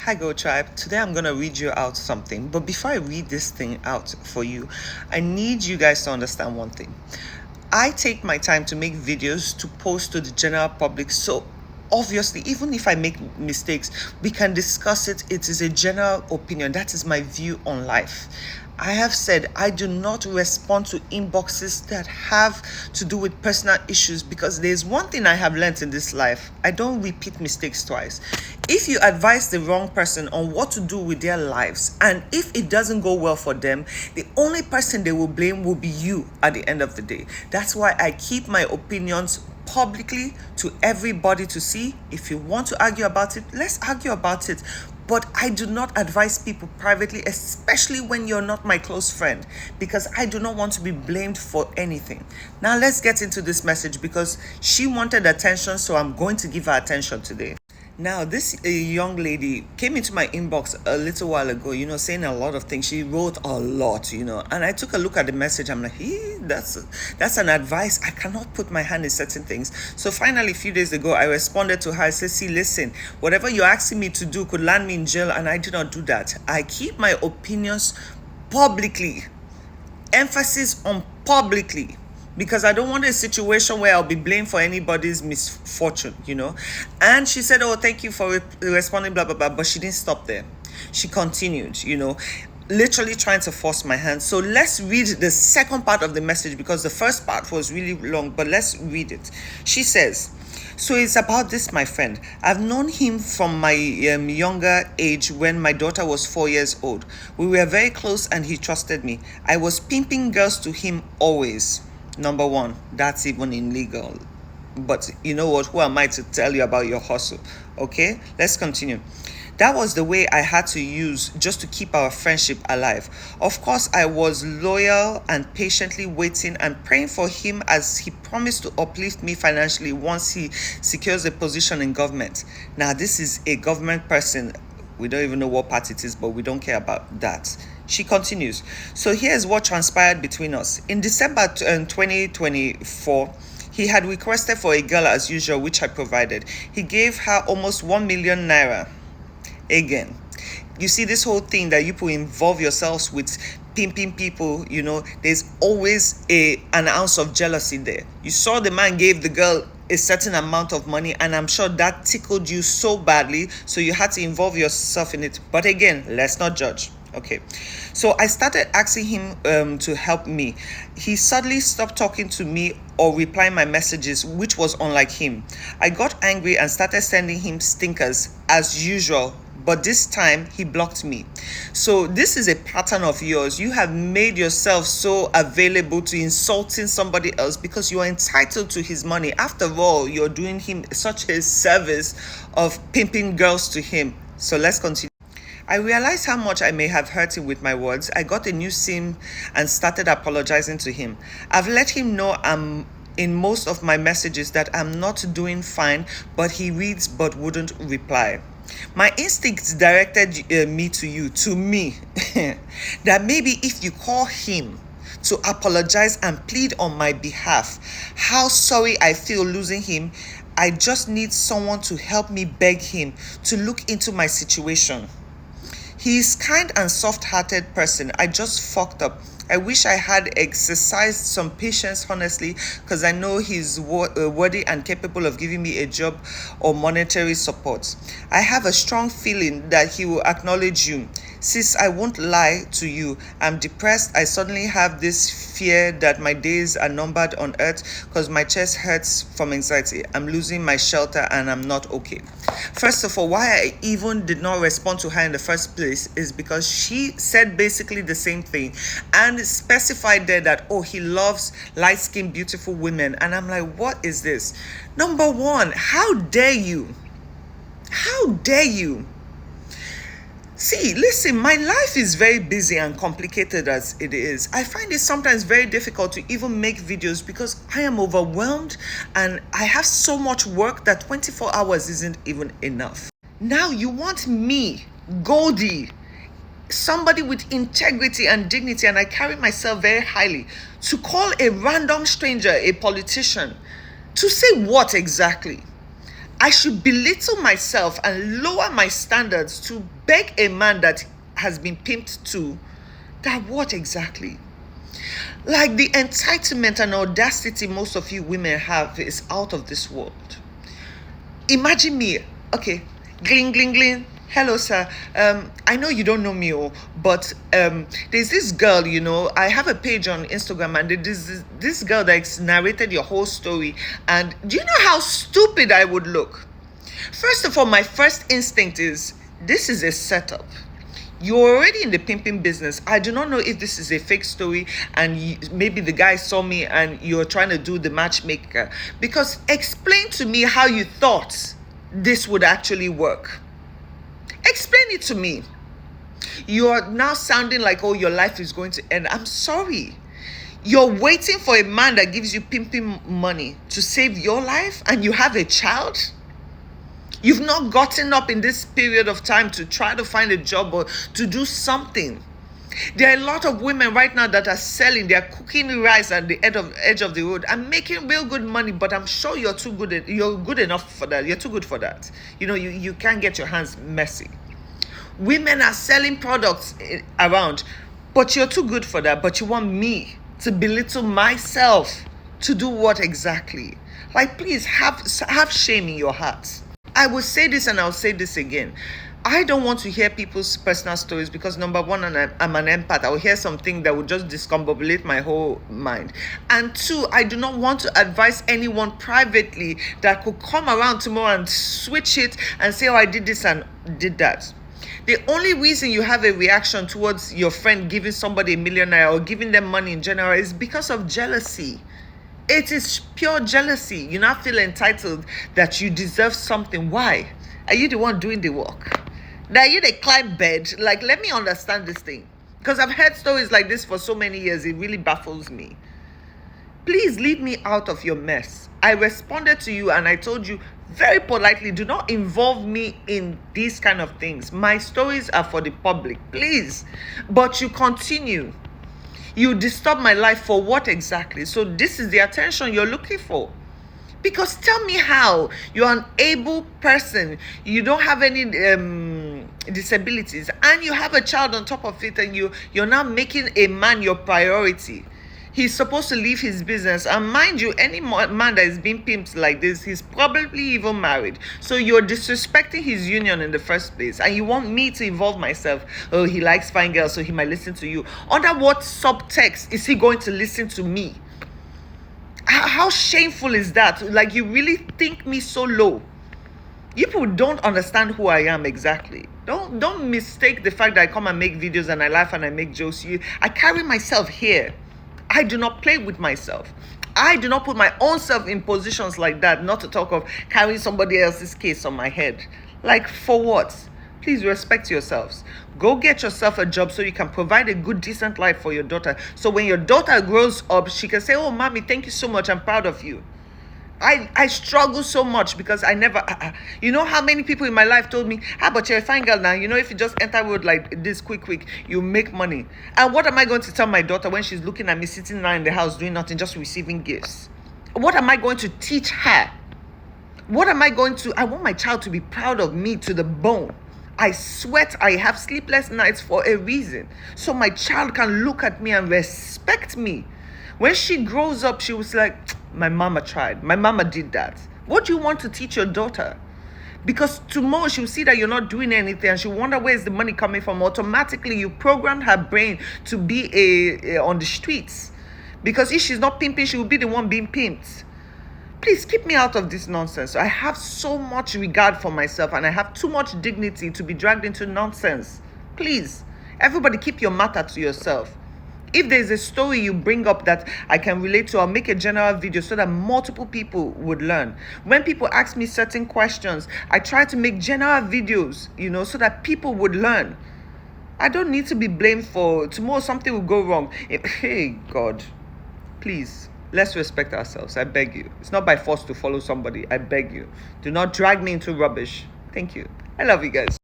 Hi, Go Tribe. Today I'm going to read you out something. But before I read this thing out for you, I need you guys to understand one thing. I take my time to make videos to post to the general public. So obviously, even if I make mistakes, we can discuss it. It is a general opinion. That is my view on life. I have said I do not respond to inboxes that have to do with personal issues, because there's one thing I have learned in this life: I don't repeat mistakes twice. If you advise the wrong person on what to do with their lives, and if it doesn't go well for them, the only person they will blame will be you at the end of the day. That's why I keep my opinions publicly to everybody to see. If you want to argue about it, let's argue about it. But I do not advise people privately, especially when you're not my close friend, because I do not want to be blamed for anything. Now let's get into this message, because she wanted attention, so I'm going to give her attention today. Now, this young lady came into my inbox a little while ago, saying a lot of things. She wrote a lot, and I took a look at the message. I'm like, that's an advice. I cannot put my hand in certain things. So finally, a few days ago, I responded to her. I said, see, listen, whatever you're asking me to do could land me in jail, and I did not do that. I keep my opinions publicly. Emphasis on publicly, because I don't want a situation where I'll be blamed for anybody's misfortune, And she said, oh, thank you for responding, blah, blah, blah. But she didn't stop there. She continued, literally trying to force my hand. So let's read the second part of the message, because the first part was really long, but let's read it. She says, so it's about this, my friend. I've known him from my younger age, when my daughter was 4 years old. We were very close and he trusted me. I was pimping girls to him always. Number one, that's even illegal. But you know what? Who am I to tell you about your hustle? Okay, let's continue. That was the way I had to use just to keep our friendship alive. Of course, I was loyal and patiently waiting and praying for him, as he promised to uplift me financially once he secures a position in government. Now, this is a government person. We don't even know what part it is, but we don't care about that. She continues. So here's what transpired between us. In December 2024, he had requested for a girl as usual, which I provided. He gave her almost 1 million naira. Again, you see, this whole thing that you people involve yourselves with pimping people, there's always an ounce of jealousy there. You saw the man gave the girl a certain amount of money, and I'm sure that tickled you so badly, so you had to involve yourself in it. But again, let's not judge. Okay, so I started asking him to help me. He suddenly stopped talking to me or replying my messages, which was unlike him. I got angry and started sending him stinkers as usual, but this time he blocked me. So this is a pattern of yours. You have made yourself so available to insulting somebody else because you are entitled to his money. After all, you're doing him such a service of pimping girls to him. So let's continue. I realized how much I may have hurt him with my words. I got a new SIM and started apologizing to him. I've let him know in most of my messages that I'm not doing fine, but he reads but wouldn't reply. My instincts directed me to me, that maybe if you call him to apologize and plead on my behalf, how sorry I feel losing him, I just need someone to help me beg him to look into my situation. He is kind and soft-hearted person. I just fucked up. I wish I had exercised some patience, honestly, because I know he's worthy and capable of giving me a job or monetary support. I have a strong feeling that he will acknowledge you. Sis, I won't lie to you. I'm depressed. I suddenly have this fear that my days are numbered on earth because my chest hurts from anxiety. I'm losing my shelter and I'm not okay. First of all, why I even did not respond to her in the first place is because she said basically the same thing and specified there that, oh, he loves light-skinned, beautiful women. And I'm like, what is this? Number one, how dare you? How dare you? See, listen, my life is very busy and complicated as it is. I find it sometimes very difficult to even make videos because I am overwhelmed and I have so much work that 24 hours isn't even enough. Now you want me, Goldie, somebody with integrity and dignity, and I carry myself very highly, to call a random stranger a politician to say what exactly? I should belittle myself and lower my standards to beg a man that has been pimped to. That what exactly? Like, the entitlement and audacity most of you women have is out of this world. Imagine me, okay, gling, gling, gling. Hello, sir. I know you don't know me, but there's this girl, I have a page on Instagram, and there's this girl that's narrated your whole story. And do you know how stupid I would look? First of all, my first instinct is, this is a setup. You're already in the pimping business. I do not know if this is a fake story and maybe the guy saw me and you're trying to do the matchmaker. Because explain to me how you thought this would actually work. Explain it to me. You're now sounding like, oh, your life is going to end. I'm sorry. You're waiting for a man that gives you pimping money to save your life, and you have a child? You've not gotten up in this period of time to try to find a job or to do something. There are a lot of women right now that are selling, they're cooking rice at the edge of the road and making real good money, but I'm sure you're good enough for that. You're too good for that. You can't get your hands messy. Women are selling products around, but you're too good for that. But you want me to belittle myself to do what exactly? Like, please have shame in your heart. I will say this and I'll say this again. I don't want to hear people's personal stories because, number one, I'm an empath. I will hear something that will just discombobulate my whole mind. And two, I do not want to advise anyone privately that could come around tomorrow and switch it and say, oh, I did this and did that. The only reason you have a reaction towards your friend giving somebody $1 million or giving them money in general is because of jealousy. It is pure jealousy. You now feel entitled that you deserve something. Why? Are you the one doing the work? Are you the climb bed? Like, let me understand this thing. Because I've heard stories like this for so many years. It really baffles me. Please leave me out of your mess. I responded to you and I told you very politely, do not involve me in these kind of things. My stories are for the public, please. But you continue. You disturb my life for what exactly? So this is the attention you're looking for. Because tell me how you're an able person, you don't have any disabilities, and you have a child on top of it, and you're now making a man your priority. He's supposed to leave his business. And mind you, any man that is being pimped like this, he's probably even married. So you're disrespecting his union in the first place. And you want me to involve myself. Oh, he likes fine girls, so he might listen to you. Under what subtext is he going to listen to me? How shameful is that? Like, you really think me so low? You people don't understand who I am exactly. Don't mistake the fact that I come and make videos and I laugh and I make jokes. I carry myself here. I do not play with myself. I do not put my own self in positions like that, not to talk of carrying somebody else's case on my head. Like, for what? Please respect yourselves. Go get yourself a job so you can provide a good, decent life for your daughter. So when your daughter grows up, she can say, oh, mommy, thank you so much. I'm proud of you. I struggle so much because I never, you know how many people in my life told me, but you're a fine girl now. If you just enter road like this quick, you make money. And what am I going to tell my daughter when she's looking at me sitting now in the house doing nothing, just receiving gifts? What am I going to teach her? I want my child to be proud of me to the bone. I sweat, I have sleepless nights for a reason. So my child can look at me and respect me. When she grows up, she was like, my mama tried. My mama did that. What do you want to teach your daughter? Because tomorrow she'll see that you're not doing anything and she'll wonder where's the money coming from. Automatically, you programmed her brain to be on the streets. Because if she's not pimping, she will be the one being pimped. Please keep me out of this nonsense. I have so much regard for myself and I have too much dignity to be dragged into nonsense. Please, everybody keep your matter to yourself. If there's a story you bring up that I can relate to, I'll make a general video so that multiple people would learn. When people ask me certain questions, I try to make general videos, so that people would learn. I don't need to be blamed for tomorrow something will go wrong. Hey, God, please, let's respect ourselves. I beg you. It's not by force to follow somebody. I beg you. Do not drag me into rubbish. Thank you. I love you guys.